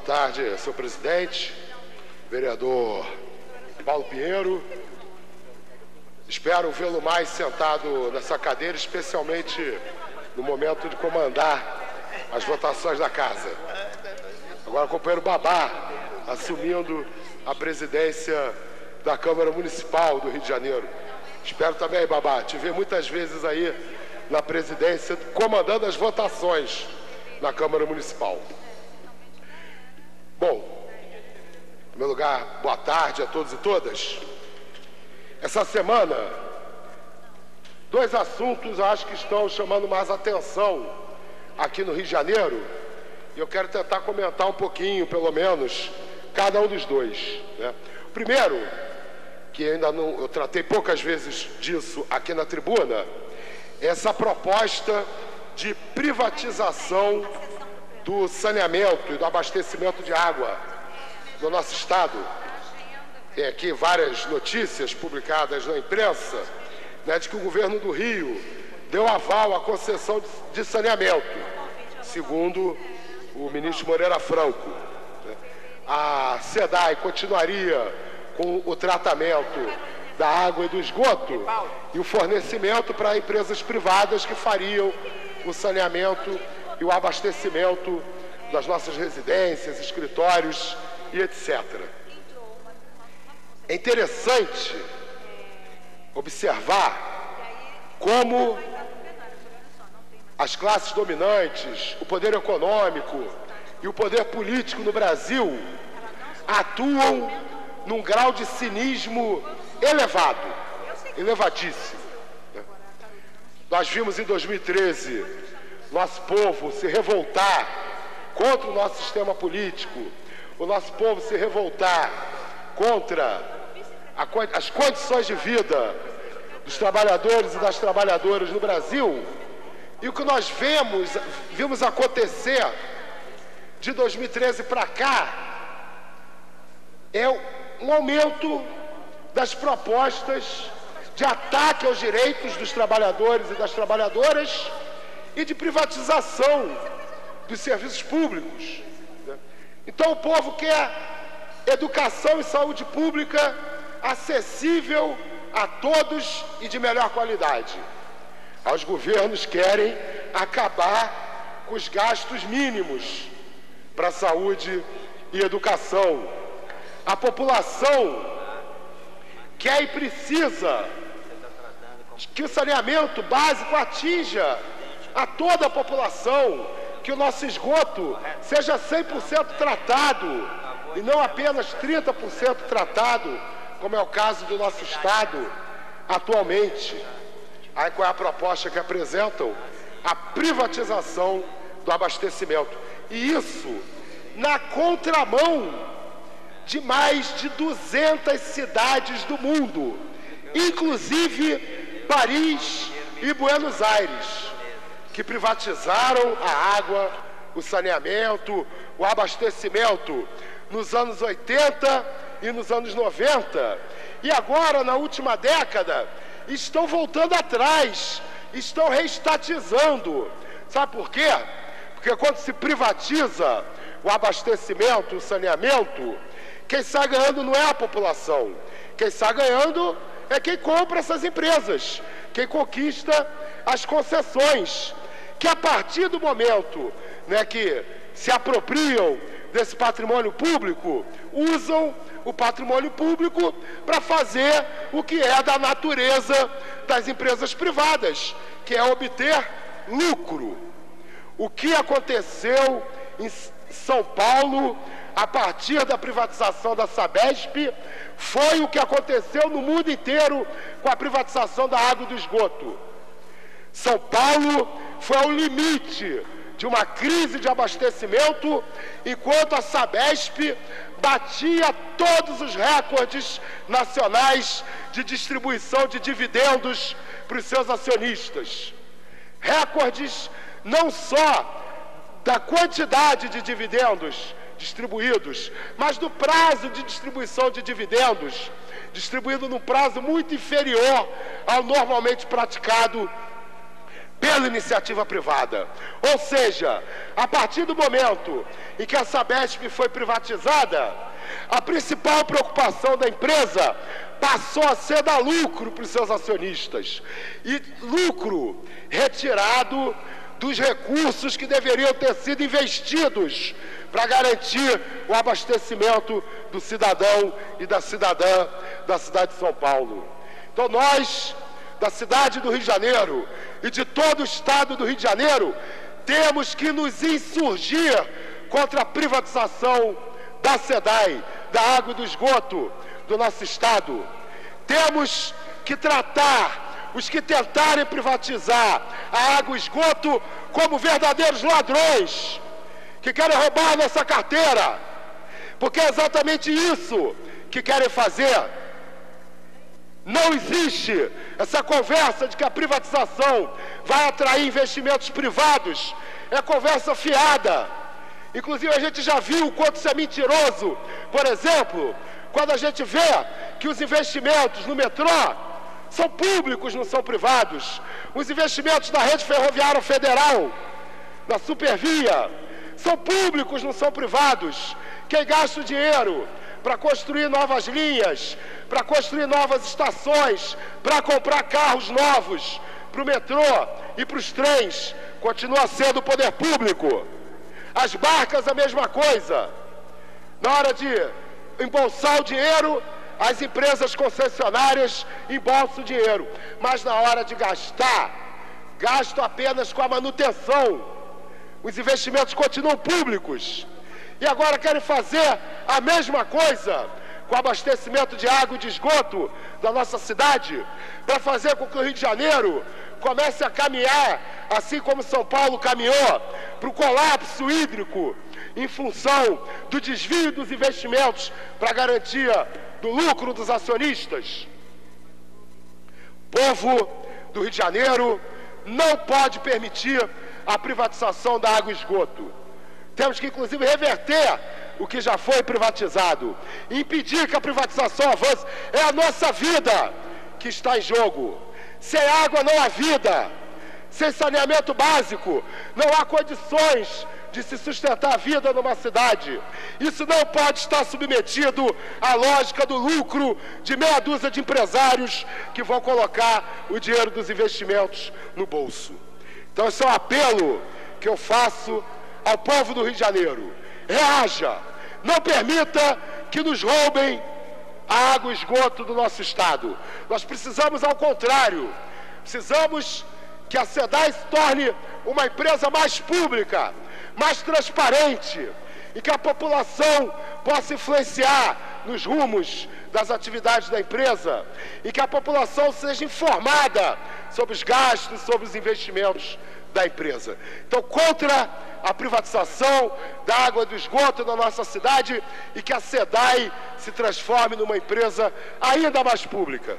tarde, senhor presidente, vereador Paulo Pinheiro. Espero vê-lo mais sentado nessa cadeira, especialmente no momento de comandar as votações da casa. Agora o companheiro Babá assumindo a presidência da Câmara Municipal do Rio de Janeiro. Espero também, Babá, te ver muitas vezes aí na presidência, comandando as votações na Câmara Municipal. Bom, em primeiro lugar, boa tarde a todos e todas. Essa semana, dois assuntos eu acho que estão chamando mais atenção aqui no Rio de Janeiro, e eu quero tentar comentar um pouquinho, pelo menos, cada um dos dois, né? O primeiro, que ainda não, eu tratei poucas vezes disso aqui na tribuna, é essa proposta de privatização do saneamento e do abastecimento de água no nosso estado. Tem aqui várias notícias publicadas na imprensa, né, de que o governo do Rio deu aval à concessão de saneamento, segundo o ministro Moreira Franco. A SEDAI continuaria com o tratamento da água e do esgoto e o fornecimento para empresas privadas que fariam o saneamento e o abastecimento das nossas residências, escritórios e etc. É interessante observar como as classes dominantes, o poder econômico e o poder político no Brasil atuam num grau de cinismo elevado, elevadíssimo. Nós vimos em 2013 nosso povo se revoltar contra o nosso sistema político, o nosso povo se revoltar contra as condições de vida dos trabalhadores e das trabalhadoras no Brasil. E o que nós vimos acontecer de 2013 para cá é um aumento das propostas de ataque aos direitos dos trabalhadores e das trabalhadoras e de privatização dos serviços públicos. Então o povo quer educação e saúde pública acessível a todos e de melhor qualidade. Os governos querem acabar com os gastos mínimos para saúde e educação. A população quer e precisa que o saneamento básico atinja a toda a população, que o nosso esgoto seja 100% tratado e não apenas 30% tratado, como é o caso do nosso estado atualmente. Aí qual é a proposta que apresentam? A privatização do abastecimento. E isso na contramão de mais de 200 cidades do mundo, inclusive Paris e Buenos Aires, que privatizaram a água, o saneamento, o abastecimento nos anos 80 e nos anos 90. E agora, na última década, estão voltando atrás, estão reestatizando. Sabe por quê? Porque quando se privatiza o abastecimento, o saneamento, quem sai ganhando não é a população. Quem sai ganhando é quem compra essas empresas, quem conquista as concessões, que a partir do momento, né, que se apropriam desse patrimônio público, usam o patrimônio público para fazer o que é da natureza das empresas privadas, que é obter lucro. O que aconteceu em São Paulo a partir da privatização da Sabesp foi o que aconteceu no mundo inteiro com a privatização da água e do esgoto. São Paulo foi ao limite de uma crise de abastecimento, enquanto a Sabesp batia todos os recordes nacionais de distribuição de dividendos para os seus acionistas. Recordes não só da quantidade de dividendos distribuídos, mas do prazo de distribuição de dividendos, distribuído num prazo muito inferior ao normalmente praticado pela iniciativa privada. Ou seja, a partir do momento em que a Sabesp foi privatizada, a principal preocupação da empresa passou a ser dar lucro para os seus acionistas. E lucro retirado dos recursos que deveriam ter sido investidos para garantir o abastecimento do cidadão e da cidadã da cidade de São Paulo. Então nós, da cidade do Rio de Janeiro e de todo o estado do Rio de Janeiro, temos que nos insurgir contra a privatização da SEDAI, da água e do esgoto do nosso estado. Temos que tratar os que tentarem privatizar a água e o esgoto como verdadeiros ladrões, que querem roubar a nossa carteira, porque é exatamente isso que querem fazer. Não existe essa conversa de que a privatização vai atrair investimentos privados, é conversa fiada. Inclusive a gente já viu o quanto isso é mentiroso. Por exemplo, quando a gente vê que os investimentos no metrô são públicos, não são privados. Os investimentos na rede ferroviária federal, na Supervia, são públicos, não são privados. Quem gasta o dinheiro para construir novas linhas, para construir novas estações, para comprar carros novos para o metrô e para os trens, continua sendo o poder público. As barcas, a mesma coisa. Na hora de embolsar o dinheiro, as empresas concessionárias embolsam o dinheiro. Mas na hora de gastar, gastam apenas com a manutenção. Os investimentos continuam públicos. E agora querem fazer a mesma coisa com o abastecimento de água e de esgoto da nossa cidade, para fazer com que o Rio de Janeiro comece a caminhar, assim como São Paulo caminhou, para o colapso hídrico, em função do desvio dos investimentos para a garantia do lucro dos acionistas. O povo do Rio de Janeiro não pode permitir a privatização da água e esgoto. Temos que, inclusive, reverter o que já foi privatizado, impedir que a privatização avance. É a nossa vida que está em jogo. Sem água não há vida. Sem saneamento básico não há condições de se sustentar a vida numa cidade. Isso não pode estar submetido à lógica do lucro de meia dúzia de empresários que vão colocar o dinheiro dos investimentos no bolso. Então esse é um apelo que eu faço ao povo do Rio de Janeiro. Reaja, não permita que nos roubem a água e esgoto do nosso estado. Nós precisamos, ao contrário, precisamos que a SEDAI se torne uma empresa mais pública, mais transparente, e que a população possa influenciar nos rumos das atividades da empresa, e que a população seja informada sobre os gastos, sobre os investimentos da empresa. Então, contra a privatização da água e do esgoto na nossa cidade, e que a SEDAI se transforme numa empresa ainda mais pública.